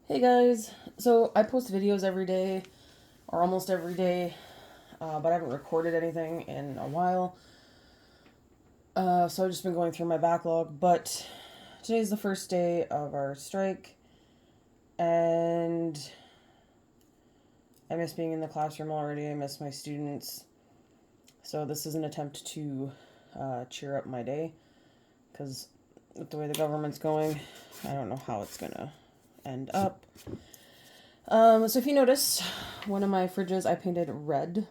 Hey guys, so I post videos every day, or almost every day, but I haven't recorded anything in a while. So I've just been going through my backlog, but today's the first day of our strike, and I miss being in the classroom already. I miss my students. So this is an attempt to cheer up my day, because with the way the government's going, I don't know how it's gonna end up. So if you notice, one of my fridges I painted red.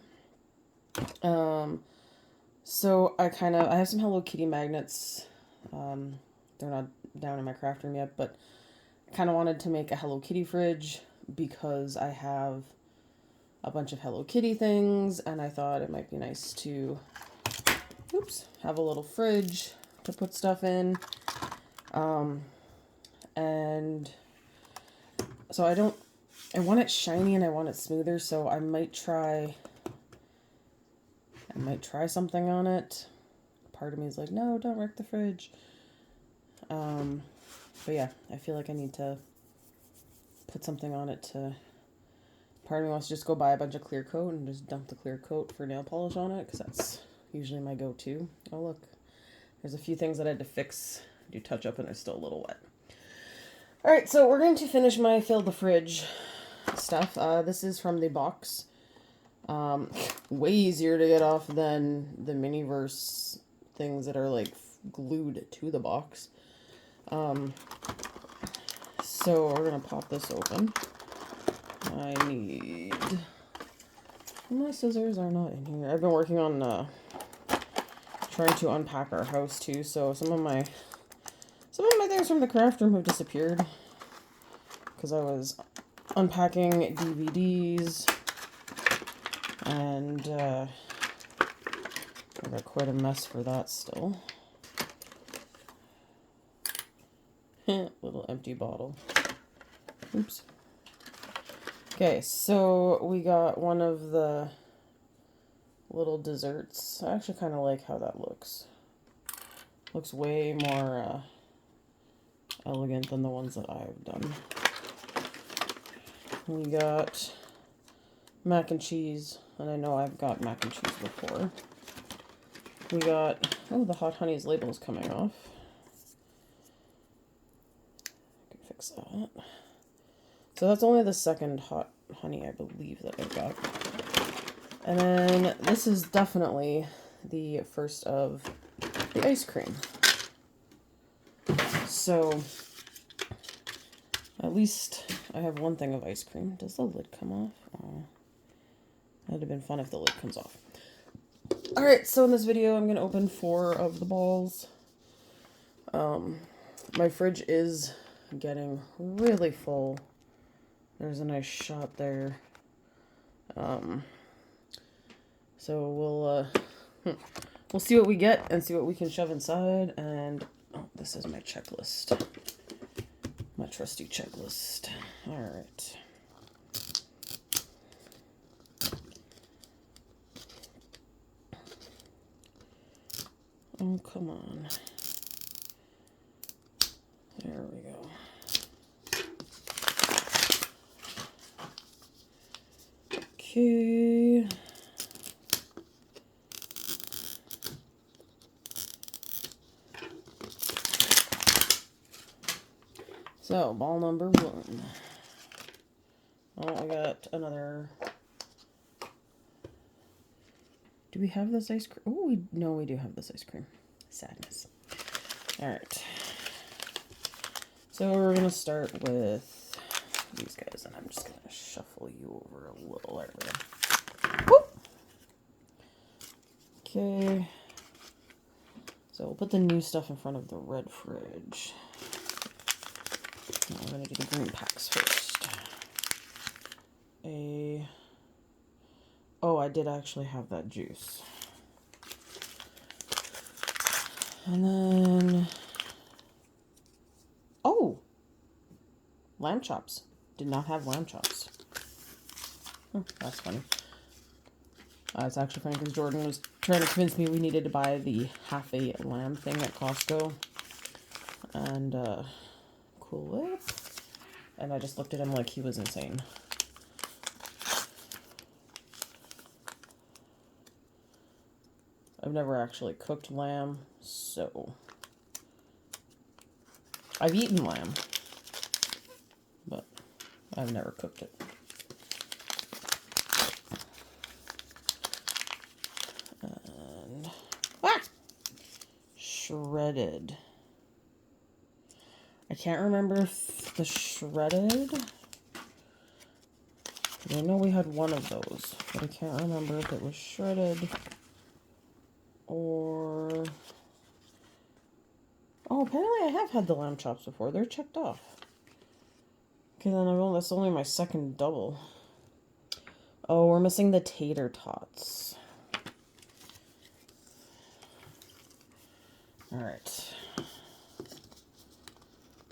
So I have some Hello Kitty magnets. They're not down in my craft room yet, but I kind of wanted to make a Hello Kitty fridge because I have a bunch of Hello Kitty things, and I thought it might be nice to, have a little fridge to put stuff in. And so I want it shiny and I want it smoother, so I might try something on it. Part of me is like, no, don't wreck the fridge. But yeah, I feel like I need to put something on it part of me wants to just go buy a bunch of clear coat and just dump the clear coat for nail polish on it, because that's usually my go-to. Oh look, there's a few things that I had to fix, do touch up, and they're still a little wet. Alright, so we're going to finish my fill the fridge stuff. This is from the box. Way easier to get off than the Miniverse things that are like glued to the box. So we're gonna pop this open. My scissors are not in here. I've been working on trying to unpack our house too, so some of my things from the craft room have disappeared because I was unpacking DVDs, and I got quite a mess for that still. Little empty bottle. Oops. Okay, so we got one of the little desserts. I actually kind of like how that looks. Looks way more elegant than the ones that I've done. We got mac and cheese, and I know I've got mac and cheese before. We got, the hot honey's label is coming off. I can fix that. So that's only the second hot honey, I believe, that I've got. And then this is definitely the first of the ice cream. So at least I have one thing of ice cream. Does the lid come off? Oh, that'd have been fun if the lid comes off. Alright, so in this video I'm going to open 4 of the balls. My fridge is getting really full. There's a nice shot there. So we'll see what we get and see what we can shove inside. And this is my checklist, my trusty checklist. All right. Oh, come on. There we go. Okay. So, ball number 1. Oh, I got another. Do we have this ice cream? Oh, we do have this ice cream. Sadness. Alright. So we're going to start with these guys, and I'm just going to shuffle you over a little. There we go. Whoop! Okay. So we'll put the new stuff in front of the red fridge. Now we're going to do the green packs first. Oh, I did actually have that juice. And then... Oh! Lamb chops. Did not have lamb chops. That's funny. It's actually funny because Jordan was trying to convince me we needed to buy the half a lamb thing at Costco. And, Cool Whip. And I just looked at him like he was insane. I've never actually cooked lamb, so I've eaten lamb, but I've never cooked it. And shredded. I can't remember if the shredded. I know we had one of those, but I can't remember if it was shredded or... Oh, apparently I have had the lamb chops before. They're checked off. Okay, then that's only my second double. Oh, we're missing the tater tots. Alright. I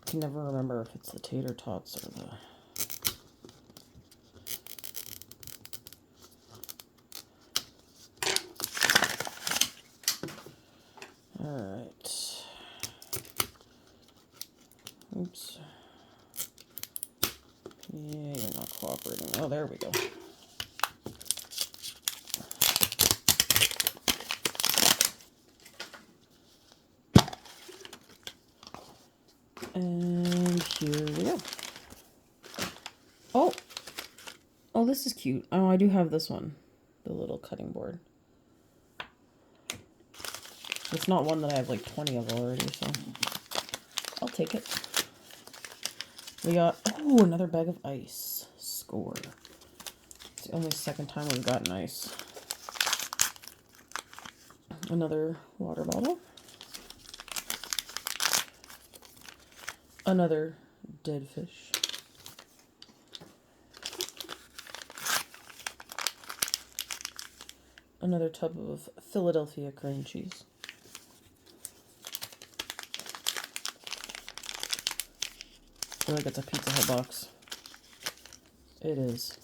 can never remember if it's the tater tots or the... Alright. Oops. Yeah, you're not cooperating. Oh, there we go. And here we go. Oh! Oh, this is cute. Oh, I do have this one. The little cutting board. It's not one that I have like 20 of already, so I'll take it. We got, oh, another bag of ice. Score. It's the only second time we've gotten ice. Another water bottle. Another dead fish. Another tub of Philadelphia cream cheese. I feel like it's a Pizza Hut box. It is.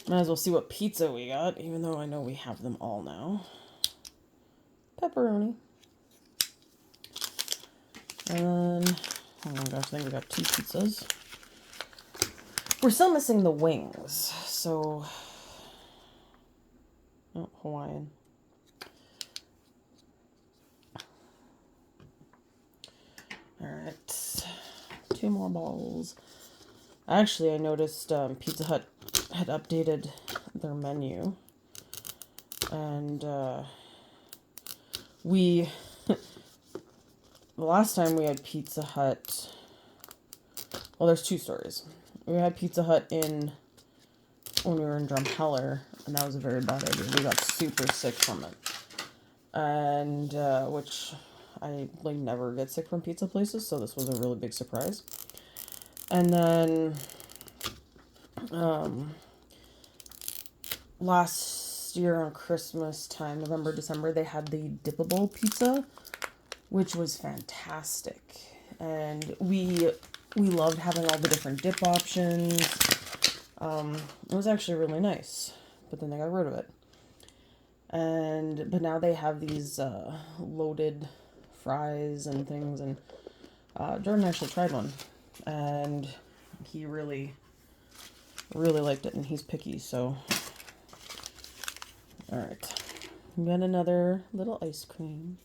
Might as well see what pizza we got, even though I know we have them all now. Pepperoni. And then, oh my gosh, I think we got 2 pizzas. We're still missing the wings, so... Oh, Hawaiian. Alright. 2 more balls. Actually, I noticed Pizza Hut had updated their menu. And we... the last time we had Pizza Hut... Well, there's 2 stories. We had Pizza Hut when we were in Drumheller, and that was a very bad idea. We got super sick from it. And, which... I like never get sick from pizza places, so this was a really big surprise. And then last year on Christmas time, November, December, they had the dippable pizza, which was fantastic. And we loved having all the different dip options. It was actually really nice, but then they got rid of it. But now they have these loaded fries and things, and Jordan actually tried one, and he really liked it, and he's picky, so alright, we got another little ice cream,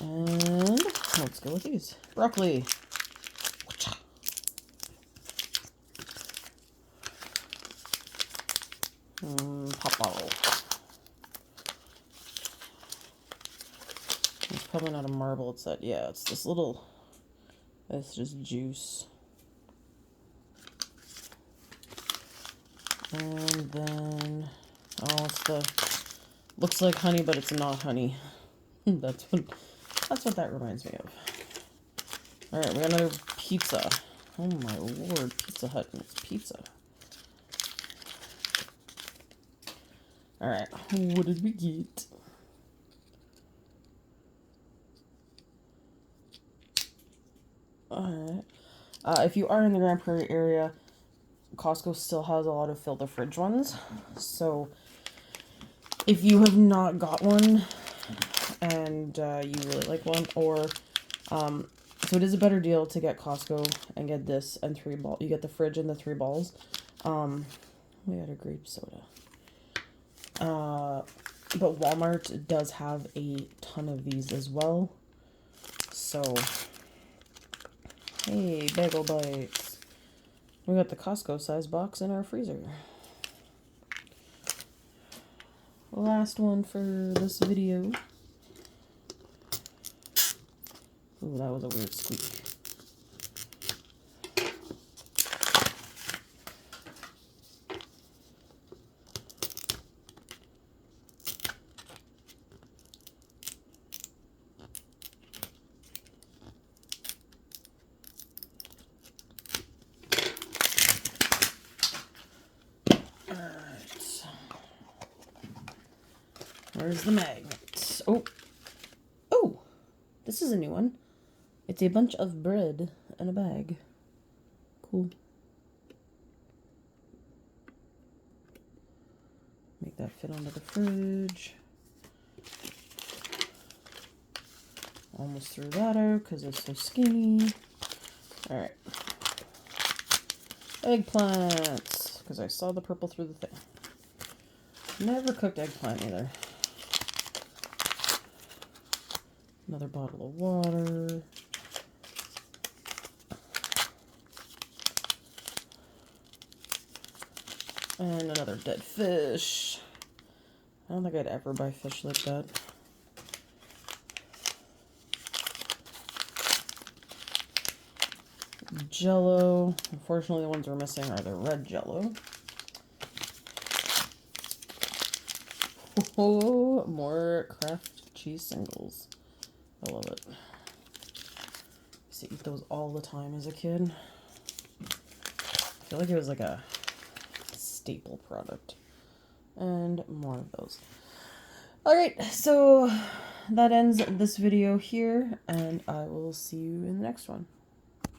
and let's go with these. Broccoli. Pop bottle. It's probably not a marble, it's that, yeah, it's this little, it's just juice. And then, oh, it's looks like honey, but it's not honey. That's what that reminds me of. Alright, we got another pizza. Oh my lord, Pizza Hut and it's pizza. Alright, what did we get? Alright. If you are in the Grand Prairie area, Costco still has a lot of fill the fridge ones. So if you have not got one and you really like one, or So it is a better deal to get Costco and get this and 3 ball. You get the fridge and the 3 balls. We had a grape soda. But Walmart does have a ton of these as well. So, hey, bagel bites. We got the Costco size box in our freezer. Last one for this video. Ooh, that was a weird squeak. Alright. Where's the magnet? Oh! Oh! This is a new one. It's a bunch of bread in a bag. Cool. Make that fit onto the fridge. Almost threw that out because it's so skinny. Alright. Eggplants. Because I saw the purple through the thing. Never cooked eggplant either. Another bottle of water. And another dead fish. I don't think I'd ever buy fish like that. Jello. Unfortunately, the ones we're missing are the red Jello. Oh, more Kraft cheese singles. I love it. I used to eat those all the time as a kid. I feel like it was like a staple product. And more of those. Alright, so that ends this video here, and I will see you in the next one.